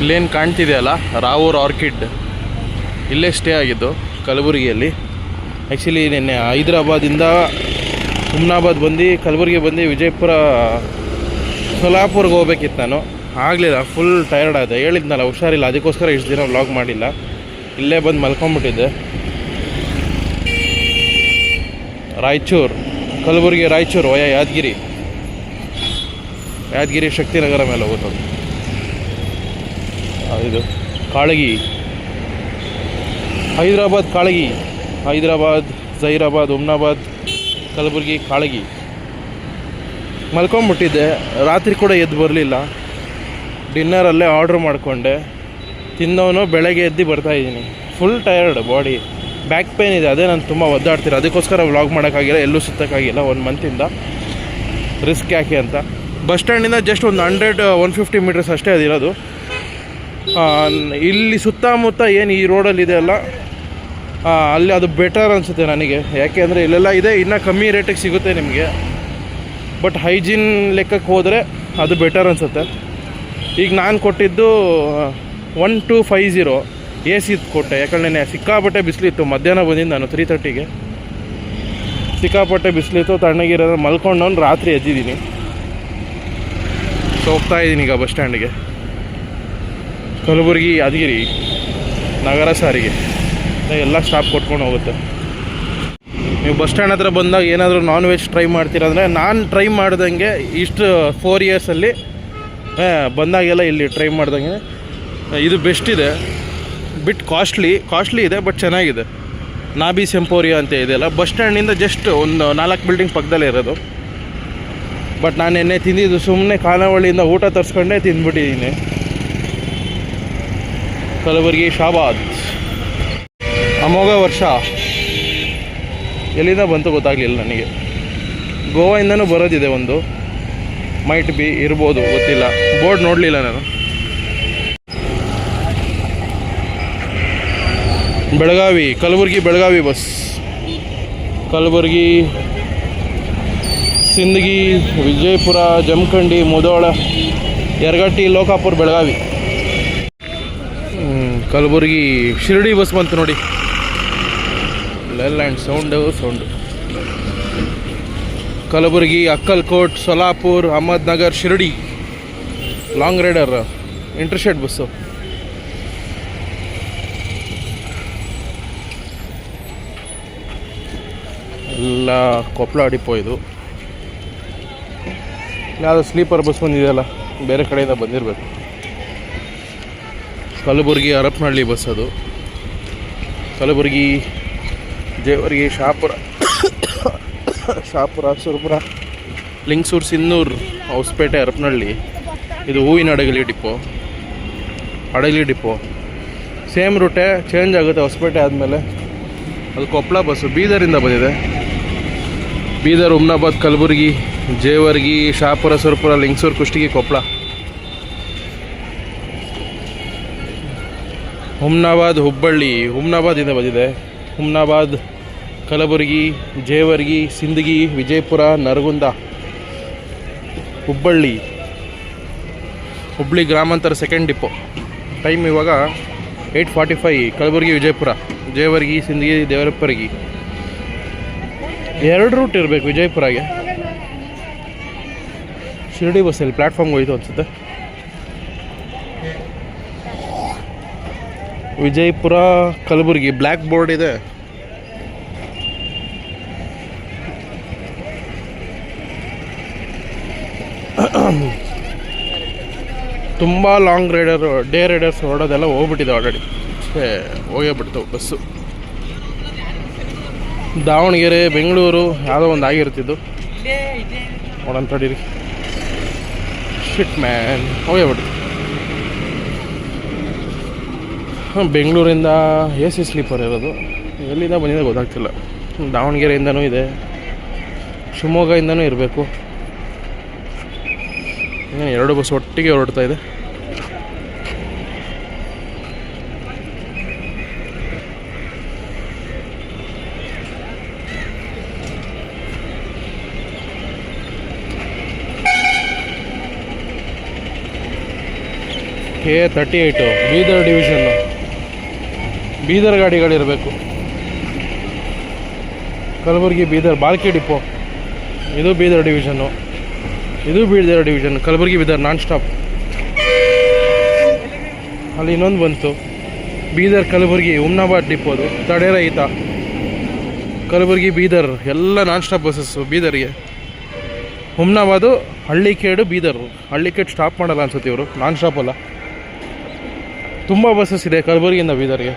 ಇಲ್ಲೇನು ಕಾಣ್ತಿದೆಯಲ್ಲ ರಾವೂರ್ ಆರ್ಕಿಡ್, ಇಲ್ಲೇ ಸ್ಟೇ ಆಗಿದ್ದು ಕಲಬುರಗಿಯಲ್ಲಿ. ಆ್ಯಕ್ಚುಲಿ ನಿನ್ನೆ ಹೈದ್ರಾಬಾದಿಂದ ಹುಮ್ನಾಬಾದ್ ಬಂದು ಕಲಬುರಗಿ ಬಂದು ವಿಜಯಪುರ ಸೊಲಾಪುರ್ಗೆ ಹೋಗ್ಬೇಕಿತ್ತು. ನಾನು ಆಗಲಿಲ್ಲ, ಫುಲ್ ಟಯರ್ಡ್ ಆದೆ. ಹೇಳಿದ್ನಲ್ಲ ಹುಷಾರಿಲ್ಲ, ಅದಕ್ಕೋಸ್ಕರ ಇಷ್ಟು ದಿನ ವ್ಲಾಗ್ ಮಾಡಿಲ್ಲ. ಇಲ್ಲೇ ಬಂದು ಮಲ್ಕೊಂಬಿಟ್ಟಿದ್ದೆ. ರಾಯಚೂರು, ಕಲಬುರಗಿ ರಾಯಚೂರು ವಯ ಯಾದಗಿರಿ ಶಕ್ತಿನಗರ ಮೇಲೆ ಹೋಗುತ್ತದೆ. ಇದು ಕಾಳಗಿ, ಹೈದ್ರಾಬಾದ್ ಕಾಳಗಿ, ಹೈದ್ರಾಬಾದ್ ಜೈರಾಬಾದ್ ಹುಮ್ನಾಬಾದ್ ಕಲಬುರಗಿ ಕಾಳಗಿ. ಮಲ್ಕೊಂಬಿಟ್ಟಿದ್ದೆ, ರಾತ್ರಿ ಕೂಡ ಎದ್ದು ಬರಲಿಲ್ಲ. ಡಿನ್ನರಲ್ಲೇ ಆರ್ಡ್ರ್ ಮಾಡಿಕೊಂಡೆ, ತಿಂದವನು ಬೆಳಗ್ಗೆ ಎದ್ದು ಬರ್ತಾಯಿದ್ದೀನಿ. Full tired body, back pain ಇದೆ. ಅದೇ ನಾನು ತುಂಬ ಒದ್ದಾಡ್ತೀನಿ, ಅದಕ್ಕೋಸ್ಕರ ವ್ಲಾಗ್ ಮಾಡೋಕ್ಕಾಗಿಲ್ಲ, ಎಲ್ಲೂ ಸುತ್ತಕ್ಕಾಗಿಲ್ಲ 1 ಮಂತಿಂದ. ರಿಸ್ಕ್ ಯಾಕೆ ಅಂತ. ಬಸ್ ಸ್ಟ್ಯಾಂಡಿಂದ ಜಸ್ಟ್ ಒಂದು 150 ಮೀಟರ್ಸ್ ಅಷ್ಟೇ ಅದಿರೋದು. ಇಲ್ಲಿ ಸುತ್ತಮುತ್ತ ಏನು ಈ ರೋಡಲ್ಲಿದೆ ಅಲ್ಲ, ಅಲ್ಲಿ ಅದು ಬೆಟರ್ ಅನಿಸುತ್ತೆ ನನಗೆ. ಯಾಕೆ ಅಂದರೆ ಇಲ್ಲೆಲ್ಲ ಇದೆ, ಇನ್ನೂ ಕಮ್ಮಿ ರೇಟಿಗೆ ಸಿಗುತ್ತೆ ನಿಮಗೆ. ಬಟ್ ಹೈಜೀನ್ ಲೆಕ್ಕಕ್ಕೆ ಹೋದರೆ ಅದು ಬೆಟರ್ ಅನಿಸುತ್ತೆ. ಈಗ ನಾನು ಕೊಟ್ಟಿದ್ದು 1250 AC ಕೊಟ್ಟೆ. ಯಾಕಂದರೆ ಸಿಕ್ಕಾಪಟ್ಟೆ ಬಿಸಿಲಿತ್ತು. ಮಧ್ಯಾಹ್ನ ಬಂದಿದ್ದು ನಾನು 3:30ಗೆ. ಸಿಕ್ಕಾಪಟ್ಟೆ ಬಿಸಿಲಿತ್ತು, ತಣ್ಣಗಿರೋದು. ಮಲ್ಕೊಂಡವನು ರಾತ್ರಿ ಎದ್ದಿದ್ದೀನಿ. ಸೊ ಹೋಗ್ತಾಯಿದ್ದೀನಿ ಈಗ ಬಸ್ ಸ್ಟ್ಯಾಂಡಿಗೆ. ಕಲಬುರಗಿ ಯಾದಗಿರಿ ನಗರ ಸಾರಿಗೆ ಎಲ್ಲ ಸ್ಟಾಪ್ ಕೊಟ್ಕೊಂಡು ಹೋಗುತ್ತೆ. ನೀವು ಬಸ್ ಸ್ಟ್ಯಾಂಡ್ ಹತ್ರ ಬಂದಾಗ ಏನಾದರೂ ನಾನ್ ವೆಜ್ ಟ್ರೈ ಮಾಡ್ತೀರಂದರೆ, ನಾನು ಟ್ರೈ ಮಾಡ್ದಂಗೆ ಇಷ್ಟು 4 ಇಯರ್ಸಲ್ಲಿ ಬಂದಾಗೆಲ್ಲ ಇಲ್ಲಿ ಟ್ರೈ ಮಾಡ್ದಂಗೆ ಇದು ಬೆಸ್ಟ್ ಇದೆ. ಬಿಟ್ ಕಾಸ್ಟ್ಲಿ ಇದೆ, ಬಟ್ ಚೆನ್ನಾಗಿದೆ. ನಾಬೀಸ್ ಎಂಪೋರಿಯಾ ಅಂತ ಇದೆಯಲ್ಲ, ಬಸ್ ಸ್ಟ್ಯಾಂಡಿಂದ ಜಸ್ಟ್ ಒಂದು 4 ಬಿಲ್ಡಿಂಗ್ ಪಕ್ಕದಲ್ಲೇ ಇರೋದು. ಬಟ್ ನಾನು ಎಣ್ಣೆ ತಿಂದಿದ್ದು ಸುಮ್ಮನೆ ಖಾನಾವಳಿಯಿಂದ ಊಟ ತರಿಸ್ಕೊಂಡೇ ತಿಂದ್ಬಿಟ್ಟಿದ್ದೀನಿ. ಕಲಬುರಗಿ ಶಾಬಾದ್ ಅಮೋಘ ವರ್ಷ ಎಲ್ಲಿಂದ ಬಂತು ಗೊತ್ತಾಗಲಿಲ್ಲ ನನಗೆ. ಗೋವಾಯಿಂದನೂ ಬರೋದಿದೆ ಒಂದು, ಮೈಟ್ ಬಿ ಇರ್ಬೋದು, ಗೊತ್ತಿಲ್ಲ. ಬೋರ್ಡ್ ನೋಡಲಿಲ್ಲ ನಾನು. ಬೆಳಗಾವಿ, ಕಲಬುರಗಿ ಬೆಳಗಾವಿ ಬಸ್. ಕಲಬುರಗಿ, ಸಿಂದಗಿ, ವಿಜಯಪುರ, ಜಮಖಂಡಿ, ಮುಧೋಳ, ಯರಗಟ್ಟಿ, ಲೋಕಾಪುರ, ಬೆಳಗಾವಿ. ಕಲಬುರಗಿ ಶಿರಡಿ ಬಸ್ ಬಂತು ನೋಡಿ. ಲ್ಯಾಂಡ್ sound. Kalaburagi, Akkalkot, Solapur, Ahmednagar, Shirdi long rider interstate bus. ಎಲ್ಲ ಕೊಪ್ಪಳ ಡಿಪೋ. ಇದು ಯಾವುದೋ ಸ್ಲೀಪರ್ ಬಸ್ ಬಂದಿದೆಯಲ್ಲ, ಬೇರೆ ಕಡೆಯಿಂದ ಬಂದಿರಬೇಕು. ಕಲಬುರಗಿ ಹರಪನಹಳ್ಳಿ ಬಸ್ ಅದು. ಕಲಬುರಗಿ, ಜೇವರ್ಗಿ, ಶಾಪುರ, ಸುರಪುರ, ಲಿಂಗಸೂರು, ಸಿನ್ನೂರು, ಹೊಸಪೇಟೆ, ಹರಪನಹಳ್ಳಿ. ಇದು ಹೂವಿನ ಹಡಗಲಿ ಡಿಪೋ. ಸೇಮ್ ರೂಟೇ, ಚೇಂಜ್ ಆಗುತ್ತೆ ಹೊಸಪೇಟೆ ಆದಮೇಲೆ. ಅದು ಕೊಪ್ಪಳ ಬಸ್ಸು. ಬೀದರಿಂದ ಬಂದಿದೆ. ಬೀದರ್, ಹುಮ್ನಾಬಾದ್, ಕಲಬುರಗಿ, ಜೇವರ್ಗಿ, ಶಾಪುರ, ಸುರಪುರ, ಲಿಂಗಸೂರು, ಕುಷ್ಟಗಿ, ಕೊಪ್ಪಳ. ಹುಮ್ನಾಬಾದ್, ಹುಬ್ಬಳ್ಳಿ. ಹುಮ್ನಾಬಾದಿಂದ ಬಂದಿದೆ. ಹುಮ್ನಾಬಾದ್, ಕಲಬುರಗಿ, ಜೇವರ್ಗಿ, ಸಿಂದಗಿ, ವಿಜಯಪುರ, ನರಗುಂದ, ಹುಬ್ಬಳ್ಳಿ ಗ್ರಾಮಾಂತರ ಸೆಕೆಂಡ್ ಡಿಪೋ. ಟೈಮ್ ಇವಾಗ 8:45. ಕಲಬುರಗಿ, ವಿಜಯಪುರ, ಜೇವರ್ಗಿ, ಸಿಂದಗಿ, ದೇವರಪ್ಪರಗಿ. 2 ರೂಟ್ ಇರಬೇಕು ವಿಜಯಪುರಗೆ. ಶಿರಡಿ ಬಸ್ಸಲ್ಲಿ ಪ್ಲ್ಯಾಟ್ಫಾರ್ಮ್ಗೆ ಹೋಯ್ತು ಅನಿಸುತ್ತೆ. ವಿಜಯಪುರ, ಕಲಬುರಗಿ ಬ್ಲ್ಯಾಕ್ ಬೋರ್ಡ್ ಇದೆ. ತುಂಬ ಲಾಂಗ್ ರೈಡರು, ಡೇ ರೈಡರ್ಸ್ ಹೊರಡೋದೆಲ್ಲ ಹೋಗ್ಬಿಟ್ಟಿದೆ ಆಲ್ರೆಡಿ. ಹೋಗೇ ಬಿಡ್ತು ಬಸ್ಸು. ದಾವಣಗೆರೆ, ಬೆಂಗಳೂರು ಯಾವುದೋ ಒಂದು ಆಗಿರ್ತಿದ್ದು. ನೋಡೋಣ ತಡೀರಿ. ಶಿಟ್ ಮ್ಯಾನ್, ಹೋಗೇ ಬಿಡ್ತು. ಬೆಂಗಳೂರಿಂದ AC ಸ್ಲೀಪರ್ ಇರೋದು. ಎಲ್ಲಿಂದ ಬಂದಿದೆ ಗೊತ್ತಾಗ್ತಿಲ್ಲ. ದಾವಣಗೆರೆಯಿಂದನೂ ಇದೆ, ಶಿವಮೊಗ್ಗದಿಂದನೂ ಇರಬೇಕು. ಏನು 2 ಬಸ್ ಒಟ್ಟಿಗೆ ಹೊರಡ್ತಾ ಇದೆ. KA38 Bidar division. ಬೀದರ್ ಗಾಡಿಗಳಿರಬೇಕು. ಕಲಬುರಗಿ ಬೀದರ್ ಬಾಲ್ಕಿ ಡಿಪೋ, ಇದು ಬೀದರ್ ಡಿವಿಷನ್ನು, ಇದು Bidar division. Kalaburagi Bidar non stop. ಅಲ್ಲಿ ಇನ್ನೊಂದು ಬಂತು ಬೀದರ್ ಕಲಬುರಗಿ ಹುಮ್ನಾಬಾದ್ ಡಿಪೋದು ತಡೆರಹಿತ. ಕಲಬುರಗಿ ಬೀದರ್ ಎಲ್ಲ ನಾನ್ ಸ್ಟಾಪ್ ಬಸ್ಸಸ್ಸು ಬೀದರ್ಗೆ. ಹುಮ್ನಾಬಾದು ಹಳ್ಳಿಕೇಡು ಬೀದರ್. ಹಳ್ಳಿಕೇಡು ಸ್ಟಾಪ್ ಮಾಡಲ್ಲ ಅನ್ಸುತ್ತೆ ಇವರು, ನಾನ್ ಸ್ಟಾಪ್ ಅಲ್ಲ. ತುಂಬ ಬಸ್ಸಸ್ ಇದೆ ಕಲಬುರಗಿಯಿಂದ ಬೀದರ್ಗೆ.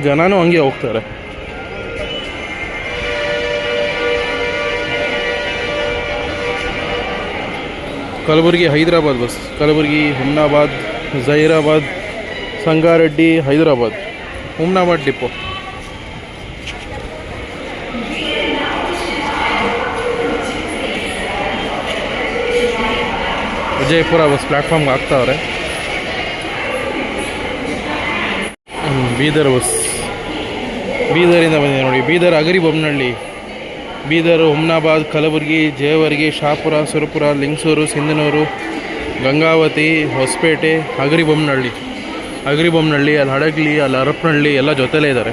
ಜನನೂ ಹಂಗೆ ಹೋಗ್ತಾರೆ. Kalaburagi Hyderabad bus. Kalaburagi Humnabad Zaheerabad Sangareddy Hyderabad Humnabad depot. Vijayapura bus ಪ್ಲ್ಯಾಟ್ಫಾರ್ಮ್ಗೆ ಹಾಕ್ತಾವ್ರೆ. ಬೀದರ್ ಬಸ್ ಬೀದರಿಂದ ಬಂದಿದೆ ನೋಡಿ. ಬೀದರ್ ಅಗರಿ ಬೊಮ್ಮನಹಳ್ಳಿ, ಬೀದರ್ ಹುಮ್ನಾಬಾದ್ ಕಲಬುರಗಿ ಜೇವರ್ಗಿ ಶಾಪುರ ಸುರಪುರ ಲಿಂಗಸೂರು ಸಿಂಧನೂರು ಗಂಗಾವತಿ ಹೊಸಪೇಟೆ ಅಗರಿ ಬೊಮ್ಮನಹಳ್ಳಿ. ಅಲ್ಲಿ ಹಡಗಲಿ ಅಲ್ಲಿ ಹರಪನಹಳ್ಳಿ ಎಲ್ಲ ಜೊತೆಲೇ ಇದ್ದಾರೆ.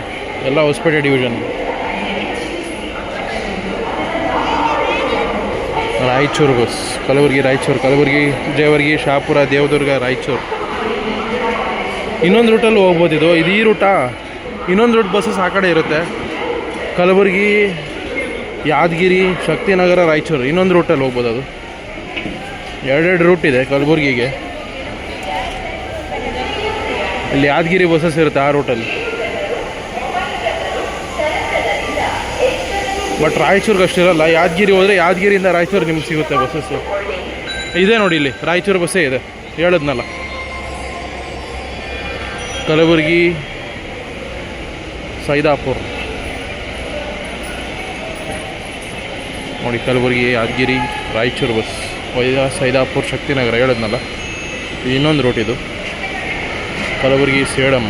ಎಲ್ಲ ಹೊಸಪೇಟೆ ಡಿವಿಷನ್. ರಾಯಚೂರು ಬಸ್ ಕಲಬುರಗಿ ರಾಯಚೂರು, ಕಲಬುರಗಿ ಜೇವರ್ಗಿ ಶಾಪುರ ದೇವದುರ್ಗ ರಾಯಚೂರು. ಇನ್ನೊಂದು ರೂಟಲ್ಲಿ ಹೋಗ್ಬೋದು ಇದು ಈ ರೂಟಾ. ಇನ್ನೊಂದು ರೂಟ್ ಬಸ್ಸಸ್ ಆ ಕಡೆ ಇರುತ್ತೆ. ಕಲಬುರಗಿ ಯಾದಗಿರಿ ಶಕ್ತಿನಗರ ರಾಯಚೂರು ಇನ್ನೊಂದು ರೂಟಲ್ಲಿ ಹೋಗ್ಬೋದು. ಅದು ಎರಡೆರಡು ರೂಟ್ ಇದೆ ಕಲಬುರಗಿಗೆ. ಇಲ್ಲಿ ಯಾದಗಿರಿ ಬಸ್ಸಸ್ ಇರುತ್ತೆ ಆ ರೂಟಲ್ಲಿ. ಬಟ್ ರಾಯಚೂರಿಗೆ ಅಷ್ಟಿರಲ್ಲ. ಯಾದಗಿರಿ ಹೋದರೆ ಯಾದಗಿರಿಯಿಂದ ರಾಯಚೂರು ನಿಮ್ಗೆ ಸಿಗುತ್ತೆ ಬಸ್ಸಸ್ಸು. ಇದೆ ನೋಡಿ ಇಲ್ಲಿ ರಾಯಚೂರು ಬಸ್ಸೇ ಇದೆ, ಹೇಳಿದ್ನಲ್ಲ. ಕಲಬುರಗಿ ಸೈದಾಪುರ್ ನೋಡಿ. ಕಲಬುರಗಿ ಯಾದಗಿರಿ ರಾಯಚೂರು ಬಸ್. ಸೈದಾಪುರ್ ಶಕ್ತಿನಗರ ಹೇಳಿದ್ನಲ್ಲ. ಇನ್ನೊಂದು ರೂಟ್ ಇದು. ಕಲಬುರಗಿ ಸೇಡಂ.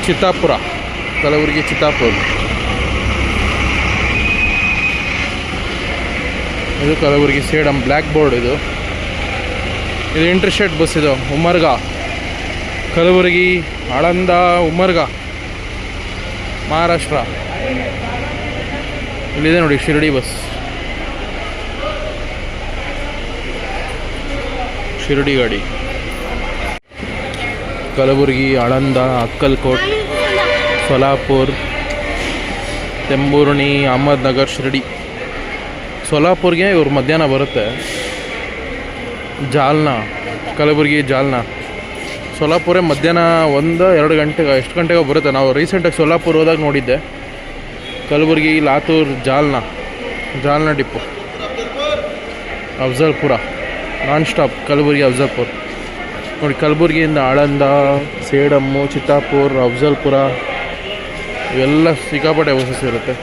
ಚಿತ್ತಾಪುರ ಕಲಬುರಗಿ ಚಿತ್ತಾಪುರ. ಇದು ಕಲಬುರಗಿ ಸೇಡಂ ಬ್ಲ್ಯಾಕ್ ಬೋರ್ಡ್. ಇದು ಇಂಟರ್ಸ್ಟೇಟ್ ಬಸ್. ಇದು ಉಮರ್ಗಾ ಕಲಬುರಗಿ ಆಳಂದ ಉಮರ್ಗಾ ಮಹಾರಾಷ್ಟ್ರ. ಇಲ್ಲಿದೆ ನೋಡಿ ಶಿರಡಿ ಬಸ್. ಶಿರಡಿ ಗಾಡಿ. ಕಲಬುರಗಿ ಆಳಂದ ಅಕ್ಕಲ್ಕೋಟ್ ಸೋಲಾಪುರ್ ತೆಂಬೂರ್ಣಿ ಅಹಮದ್ನಗರ್ ಶಿರಡಿ. ಸೋಲಾಪುರ್ಗೆ ಇವ್ರು ಮಧ್ಯಾಹ್ನ ಬರುತ್ತೆ. ಜಾಲ್ನಾ ಕಲಬುರಗಿ ಜಾಲ್ನಾ. ಸೋಲಾಪುರೇ ಮಧ್ಯಾಹ್ನ 1-2 ಗಂಟೆಗೆ ಎಷ್ಟು ಗಂಟೆಗೆ ಬರುತ್ತೆ. ನಾವು ರೀಸೆಂಟಾಗಿ ಸೋಲಾಪುರ ಹೋದಾಗ ನೋಡಿದ್ದೆ. Kalaburagi Latur Jalna depot. Afzalpur non stop Kalaburagi Afzalpur ನೋಡಿ. ಕಲಬುರಗಿಯಿಂದ ಆಳಂದ ಸೇಡಮ್ಮು ಚಿತ್ತಾಪುರ್ ಅಫ್ಜಲ್ಪುರ ಇವೆಲ್ಲ ಸಿಕ್ಕಾಪಟ್ಟೆ ಬಸ್ಸಸ್ ಇರುತ್ತೆ.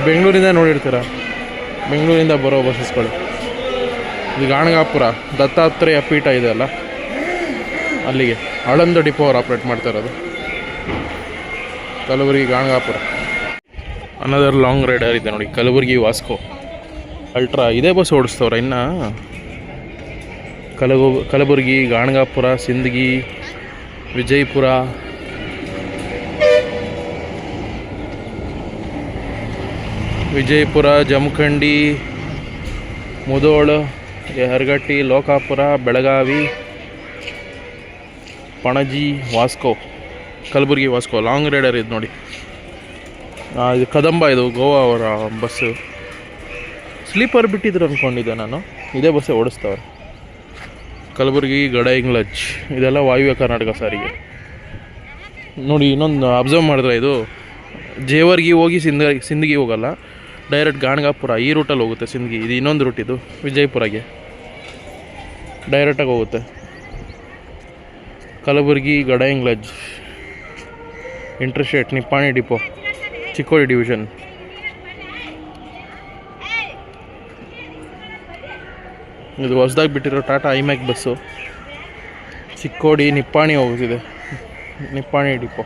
ಬೆಂಗಳೂರಿಂದ ನೋಡಿರ್ತೀರ, ಬೆಂಗಳೂರಿಂದ ಬರೋ ಬಸ್ಸಸ್ಗಳು. ಇದು ಗಾಣಗಾಪುರ ದತ್ತಾತ್ರೇಯ ಪೀಠ ಇದೆ ಅಲ್ಲ, ಅಲ್ಲಿಗೆ ಆಳಂದ ಡಿಪೋ ಅವ್ರು ಆಪ್ರೇಟ್ ಮಾಡ್ತಾ ಇರೋದು. Kalaburagi Ganagapur. Another long rider ಇದೆ ನೋಡಿ. ಕಲಬುರಗಿ ವಾಸ್ಕೋ ಅಲ್ಟ್ರಾ. ಇದೇ ಬಸ್ ಓಡಿಸ್ತವ್ರೆ ಇನ್ನು. ಕಲಬುರಗಿ ಗಾಣಗಾಪುರ ಸಿಂದಗಿ ವಿಜಯಪುರ ಜಮಖಂಡಿ ಮುಧೋಳ್ ಯರಗಟ್ಟಿ ಲೋಕಾಪುರ ಬೆಳಗಾವಿ ಪಣಜಿ ವಾಸ್ಕೋ. ಕಲಬುರಗಿ ವಾಸ್ಕೋ ಲಾಂಗ್ ರೈಡರ್ ಇದು ನೋಡಿ. ಇದು ಕದಂಬ, ಇದು ಗೋವಾ ಅವರ ಬಸ್ಸು. ಸ್ಲೀಪರ್ ಬಿಟ್ಟಿದ್ರು ಅಂದ್ಕೊಂಡಿದ್ದೆ ನಾನು. ಇದೇ ಬಸ್ಸೇ ಓಡಿಸ್ತವ್ರೆ. ಕಲಬುರಗಿ ಗಡಾಯಿಂಗ್ಲಜ್ ಇದೆಲ್ಲ ವಾಯುವ್ಯ ಕರ್ನಾಟಕ ಸಾರಿಗೆ ನೋಡಿ. ಇನ್ನೊಂದು ಅಬ್ಸರ್ವ್ ಮಾಡಿದ್ರೆ ಇದು ಜೇವರ್ಗಿ ಹೋಗಿ ಸಿಂದಗಿ ಹೋಗಲ್ಲ, ಡೈರೆಕ್ಟ್ ಗಾಣಗಾಪುರ ಈ ರೂಟಲ್ಲಿ ಹೋಗುತ್ತೆ ಸಿಂದಗಿ. ಇದು ಇನ್ನೊಂದು ರೂಟ್. ಇದು ವಿಜಯಪುರಗೆ ಡೈರೆಕ್ಟಾಗಿ ಹೋಗುತ್ತೆ. Kalaburagi Gadhinglaj interstate Nippani depot Chikkodi division. ಇದು ಹೊಸದಾಗಿ ಬಿಟ್ಟಿರೋ ಟಾಟಾ ಐಮ್ಯಾಕ್ ಬಸ್ಸು. ಚಿಕ್ಕೋಡಿ ನಿಪ್ಪಾಣಿ ಹೋಗುತ್ತಿದೆ, ನಿಪ್ಪಾಣಿ ಡಿಪೋ.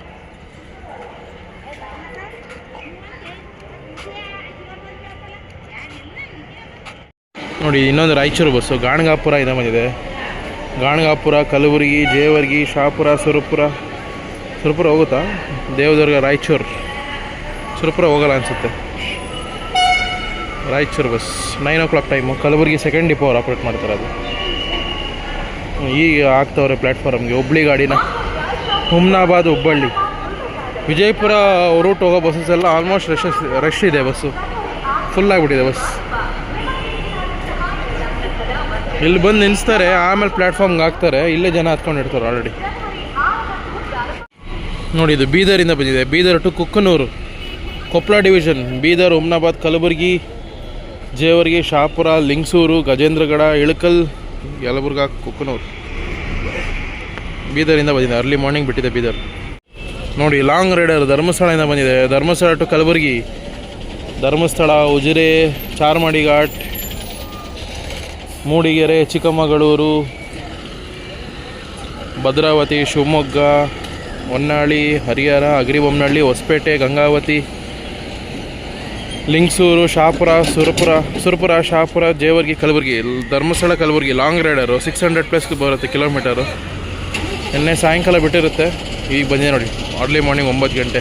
ನೋಡಿ ಇನ್ನೊಂದು ರಾಯಚೂರು ಬಸ್ಸು ಗಾಣಗಾಪುರ ಇಂದ ಬಂದಿದೆ. ಗಾಣಗಾಪುರ, ಕಲಬುರಗಿ, ಜೇವರ್ಗಿ, ಶಹಾಪುರ, ಸುರಪುರ ಹೋಗುತ್ತಾ? ದೇವದುರ್ಗ, ರಾಯಚೂರು. ಸುರಪುರ ಹೋಗಲ್ಲ ಅನಿಸುತ್ತೆ. Raichur bus 9 o'clock time. Kalaburagi second depot ಅವ್ರು ಆಪ್ರೇಟ್ ಮಾಡ್ತಾರೆ. ಅದು ಈಗ ಆಗ್ತವ್ರೆ ಪ್ಲ್ಯಾಟ್ಫಾರ್ಮ್ಗೆ. ಹುಬ್ಳಿ ಗಾಡಿನ ಹುಮ್ನಾಬಾದ್, ಹುಬ್ಬಳ್ಳಿ, ವಿಜಯಪುರ ರೂಟ್ ಹೋಗೋ ಬಸ್ಸಸ್ ಎಲ್ಲ ಆಲ್ಮೋಸ್ಟ್ ರಶ್ ಇದೆ. ಬಸ್ಸು ಫುಲ್ ಆಗಿಬಿಟ್ಟಿದೆ ಬಸ್. ಇಲ್ಲಿ ಬಂದು ನಿಲ್ಲಿಸ್ತಾರೆ, ಆಮೇಲೆ ಪ್ಲ್ಯಾಟ್ಫಾರ್ಮ್ಗೆ ಹಾಕ್ತಾರೆ. ಇಲ್ಲೇ ಜನ ಹತ್ಕೊಂಡಿರ್ತಾರೆ ಆಲ್ರೆಡಿ. ನೋಡಿ ಇದು ಬೀದರಿಂದ ಬಂದಿದೆ. Bidar to Kukkanur, Koppal division. ಬೀದರ್, ಹುಮ್ನಾಬಾದ್, ಕಲಬುರಗಿ, ಜೇವರ್ಗಿ, ಶಹಾಪುರ, ಲಿಂಗಸೂರು, ಗಜೇಂದ್ರಗಡ, ಇಳಕಲ್, ಯಲಬುರ್ಗಾ, ಕುಕ್ಕನೂರು. ಬೀದರಿಂದ ಬಂದಿದೆ. ಅರ್ಲಿ ಮಾರ್ನಿಂಗ್ ಬಿಟ್ಟಿದೆ ಬೀದರ್. ನೋಡಿ ಲಾಂಗ್ ರೈಡರ್ ಧರ್ಮಸ್ಥಳದಿಂದ ಬಂದಿದೆ. Dharmasthala to Kalaburagi, Dharmasthala, Ujire, Charmadi Ghat, Mudigere, Chikkamagaluru, Bhadravati, Shivamogga, Honnali, Harihara, Agribommanahalli, Hosapete, Gangavathi, Lingasugur, Shahapur, Surapura, Shahapur, Jevargi, Kalaburagi. Dharmasthala Kalaburagi long rider 600+ ಬರುತ್ತೆ ಕಿಲೋಮೀಟರು. ನಿನ್ನೆ ಸಾಯಂಕಾಲ ಬಿಟ್ಟಿರುತ್ತೆ. ಈಗ ಬಂದಿದೆ ನೋಡಿ ಅರ್ಲಿ ಮಾರ್ನಿಂಗ್ 9 ಗಂಟೆ.